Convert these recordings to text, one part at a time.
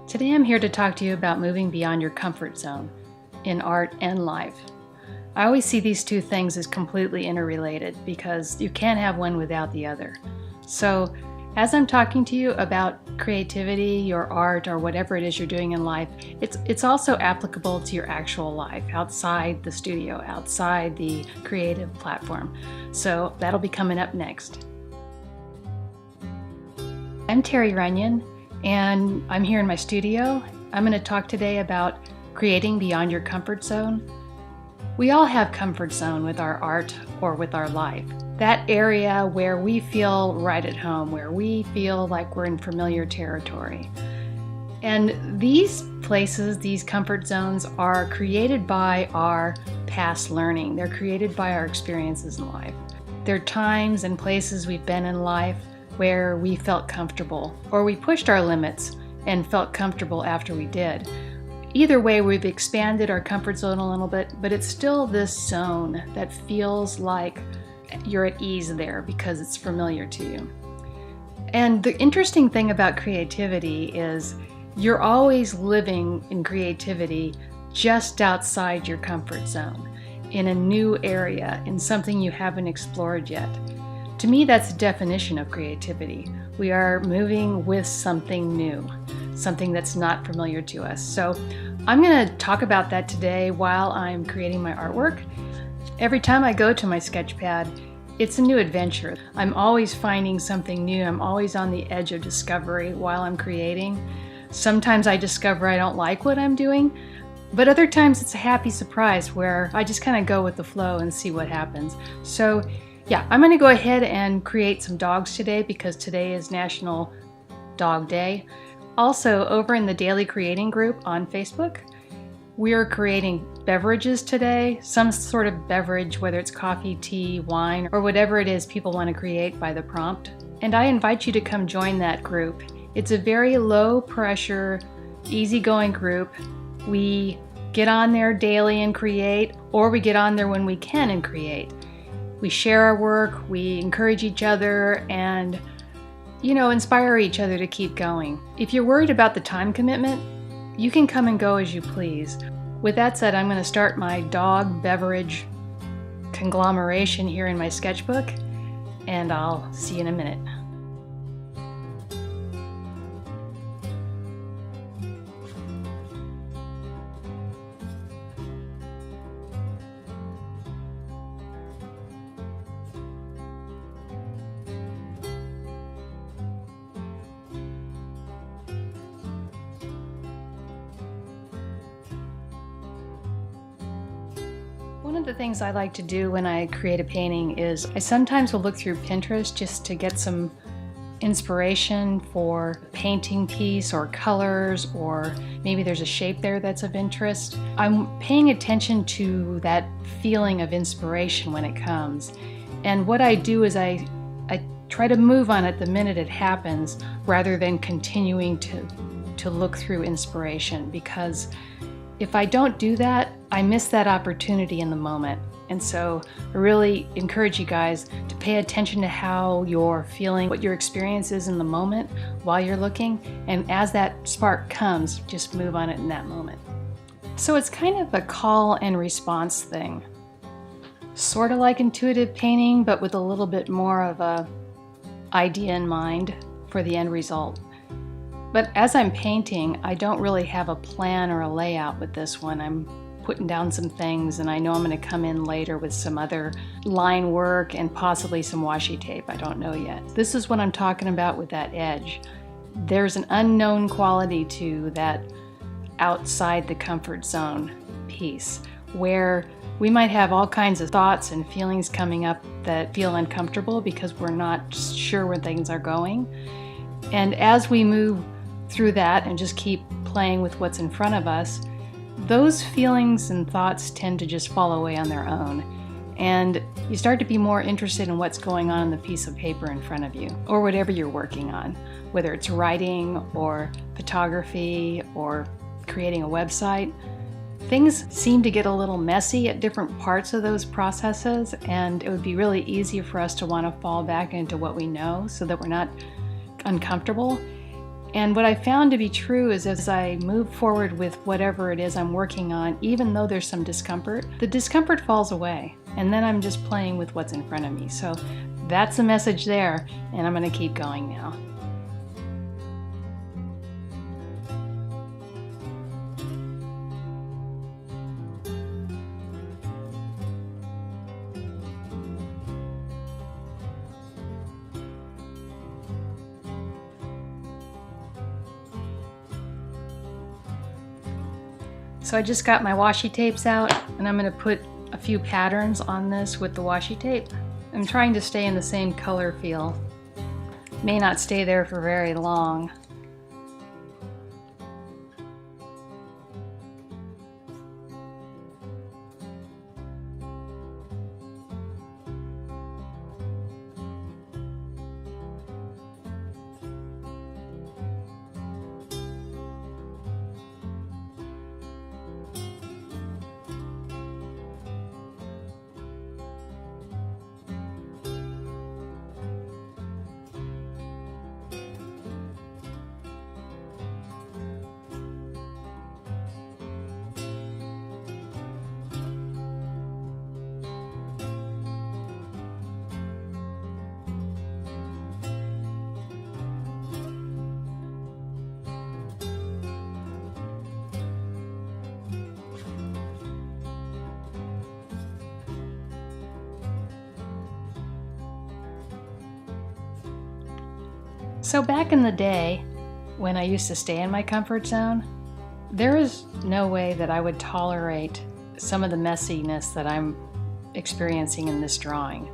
Today I'm here to talk to you about moving beyond your comfort zone in art and life. I always see these two things as completely interrelated because you can't have one without the other. So as I'm talking to you about creativity, your art, or whatever it is you're doing in life, it's also applicable to your actual life outside the studio, outside the creative platform. So that'll be coming up next. I'm Terry Runyan, and I'm here in my studio. I'm going to talk today about creating beyond your comfort zone. We all have comfort zone with our art or with our life. That area where we feel right at home, where we feel like we're in familiar territory. And these places, these comfort zones, are created by our past learning. They're created by our experiences in life. They're times and places we've been in life where we felt comfortable, or we pushed our limits and felt comfortable after we did. Either way, we've expanded our comfort zone a little bit, but it's still this zone that feels like you're at ease there because it's familiar to you. And the interesting thing about creativity is you're always living in creativity just outside your comfort zone, in a new area, in something you haven't explored yet. To me, that's the definition of creativity. We are moving with something new, something that's not familiar to us. So I'm going to talk about that today while I'm creating my artwork. Every time I go to my sketchpad, it's a new adventure. I'm always finding something new. I'm always on the edge of discovery while I'm creating. Sometimes I discover I don't like what I'm doing, but other times it's a happy surprise where I just kind of go with the flow and see what happens. So yeah, I'm going to go ahead and create some dogs today because today is National Dog Day. Also, over in the Daily Creating group on Facebook, we are creating beverages today, some sort of beverage, whether it's coffee, tea, wine, or whatever it is people want to create by the prompt. And I invite you to come join that group. It's a very low pressure, easygoing group. We get on there daily and create, or we get on there when we can and create. We share our work, we encourage each other, and inspire each other to keep going. If you're worried about the time commitment, you can come and go as you please. With that said, I'm going to start my dog beverage conglomeration here in my sketchbook, and I'll see you in a minute. One of the things I like to do when I create a painting is I sometimes will look through Pinterest just to get some inspiration for a painting piece or colors, or maybe there's a shape there that's of interest. I'm paying attention to that feeling of inspiration when it comes. And what I do is I try to move on it the minute it happens rather than continuing to look through inspiration, because if I don't do that, I miss that opportunity in the moment. And so I really encourage you guys to pay attention to how you're feeling, what your experience is in the moment while you're looking, and as that spark comes, just move on it in that moment. So it's kind of a call and response thing. Sort of like intuitive painting, but with a little bit more of a idea in mind for the end result. But as I'm painting, I don't really have a plan or a layout with this one. I'm putting down some things, and I know I'm going to come in later with some other line work and possibly some washi tape. I don't know yet. This is what I'm talking about with that edge. There's an unknown quality to that outside the comfort zone piece where we might have all kinds of thoughts and feelings coming up that feel uncomfortable because we're not sure where things are going. And as we move through that and just keep playing with what's in front of us, those feelings and thoughts tend to just fall away on their own. And you start to be more interested in what's going on the piece of paper in front of you, or whatever you're working on, whether it's writing or photography or creating a website. Things seem to get a little messy at different parts of those processes, and it would be really easy for us to want to fall back into what we know so that we're not uncomfortable. And what I found to be true is as I move forward with whatever it is I'm working on, even though there's some discomfort, the discomfort falls away. And then I'm just playing with what's in front of me. So that's the message there, and I'm going to keep going now. So I just got my washi tapes out, and I'm going to put a few patterns on this with the washi tape. I'm trying to stay in the same color feel. May not stay there for very long. So back in the day, when I used to stay in my comfort zone, there is no way that I would tolerate some of the messiness that I'm experiencing in this drawing.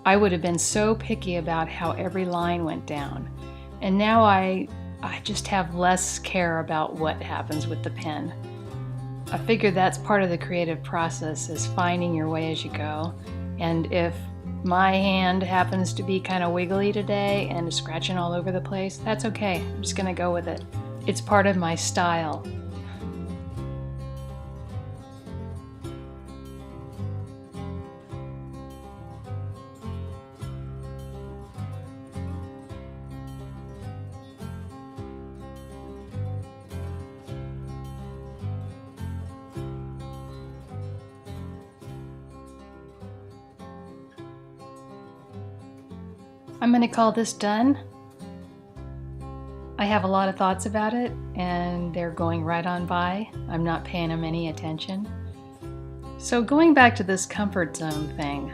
I would have been so picky about how every line went down. And now I just have less care about what happens with the pen. I figure that's part of the creative process, is finding your way as you go. And if my hand happens to be kind of wiggly today and is scratching all over the place, that's okay. I'm just gonna go with it. It's part of my style. I'm going to call this done. I have a lot of thoughts about it, and they're going right on by. I'm not paying them any attention. So going back to this comfort zone thing,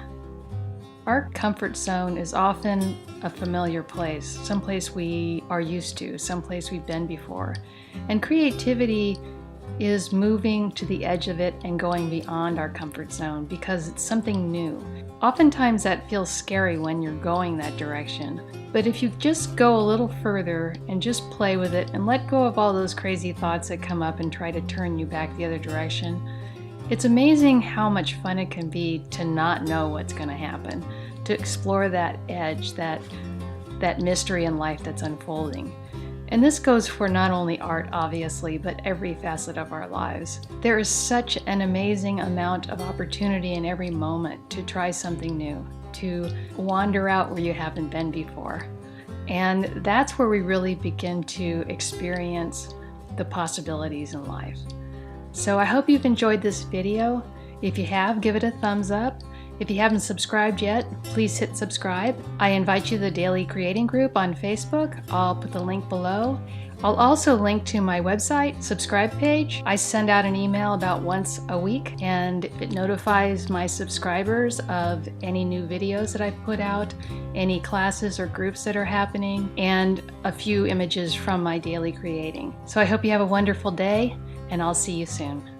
our comfort zone is often a familiar place, someplace we are used to, someplace we've been before. And creativity is moving to the edge of it and going beyond our comfort zone because it's something new. Oftentimes that feels scary when you're going that direction, but if you just go a little further and just play with it and let go of all those crazy thoughts that come up and try to turn you back the other direction, it's amazing how much fun it can be to not know what's going to happen, to explore that edge, that mystery in life that's unfolding. And this goes for not only art, obviously, but every facet of our lives. There is such an amazing amount of opportunity in every moment to try something new, to wander out where you haven't been before. And that's where we really begin to experience the possibilities in life. So I hope you've enjoyed this video. If you have, give it a thumbs up. If you haven't subscribed yet, please hit subscribe. I invite you to the Daily Creating Group on Facebook. I'll put the link below. I'll also link to my website subscribe page. I send out an email about once a week, and it notifies my subscribers of any new videos that I put out, any classes or groups that are happening, and a few images from my daily creating. So I hope you have a wonderful day, and I'll see you soon.